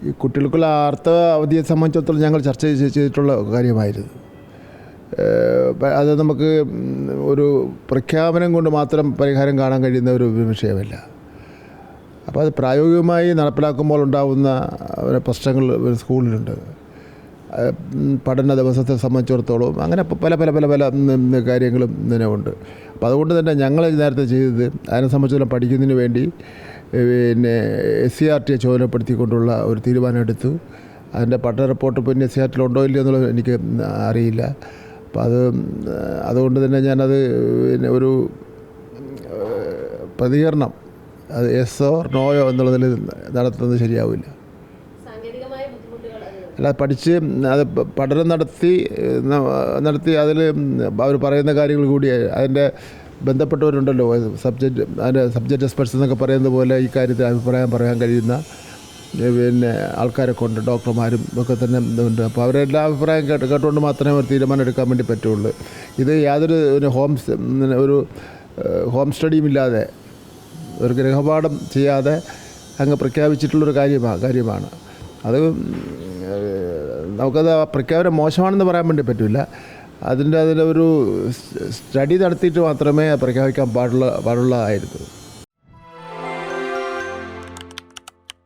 ഈ കുട്ടികൾക്കുള്ള അർത്ഥ അവധിയെ സംബന്ധിച്ചിടത്തോളം ഞങ്ങൾ ചർച്ച ചെയ്തിട്ടുള്ള കാര്യമായിരുന്നു. അത് നമുക്ക് ഒരു പ്രഖ്യാപനം കൊണ്ട് മാത്രം പരിഹാരം കാണാൻ കഴിയുന്ന ഒരു വിഷയമല്ല. അപ്പോൾ അത് പ്രായോഗികമായി നടപ്പിലാക്കുമ്പോൾ ഉണ്ടാകുന്ന പ്രശ്നങ്ങൾ സ്കൂളിലുണ്ട്. പഠന ദിവസത്തെ സംബന്ധിച്ചിടത്തോളം അങ്ങനെ പല പല പല പല കാര്യങ്ങളും ഇതിനെ ഉണ്ട്. അപ്പോൾ അതുകൊണ്ട് തന്നെ ഞങ്ങൾ നേരത്തെ ചെയ്തത് അതിനെ സംബന്ധിച്ചിടത്തോളം പഠിക്കുന്നതിന് വേണ്ടി പിന്നെ SCERT ചുമതലപ്പെടുത്തിക്കൊണ്ടുള്ള ഒരു തീരുമാനം എടുത്തു. അതിൻ്റെ പഠന റിപ്പോർട്ട് പിന്നെ SCERT ഉണ്ടോ ഇല്ലയോ എന്നുള്ളത് എനിക്ക് അറിയില്ല. അപ്പോൾ അതുകൊണ്ട് തന്നെ ഞാനത് പിന്നെ ഒരു പ്രതികരണം അത് യെസ്സോ നോയോ എന്നുള്ളതിൽ നടത്തുന്നത് ശരിയാവില്ല. അല്ല, പഠിച്ച് അത് പഠനം നടത്തി അതിൽ അവർ പറയുന്ന കാര്യങ്ങൾ കൂടി അതിൻ്റെ ബന്ധപ്പെട്ടവരുണ്ടല്ലോ, അതിൻ്റെ സബ്ജക്റ്റ് എക്സ്പെർട്സ് എന്നൊക്കെ പറയുന്നത് പോലെ ഈ കാര്യത്തിൽ അഭിപ്രായം പറയാൻ കഴിയുന്ന പിന്നെ ആൾക്കാരൊക്കെ ഉണ്ട്, ഡോക്ടർമാരും ഒക്കെ തന്നെ ഉണ്ട്. അപ്പോൾ അവരെല്ലാം അഭിപ്രായം കേട്ടുകൊണ്ട് മാത്രമേ ഒരു തീരുമാനം എടുക്കാൻ വേണ്ടി പറ്റുള്ളൂ. ഇത് യാതൊരു ഹോം സ്റ്റഡിയും ഇല്ലാതെ ഒരു ഗൃഹപാഠം ചെയ്യാതെ അങ്ങ് പ്രഖ്യാപിച്ചിട്ടുള്ളൊരു കാര്യമാണ് അത്. നമുക്കത് പ്രഖ്യാപനം മോശമാണെന്ന് പറയാൻ വേണ്ടി പറ്റില്ല. അതിൻ്റെ ഒരു സ്റ്റഡി നടത്തിയിട്ട് മാത്രമേ പ്രഖ്യാപിക്കാൻ പാടുള്ളതായിരുന്നു.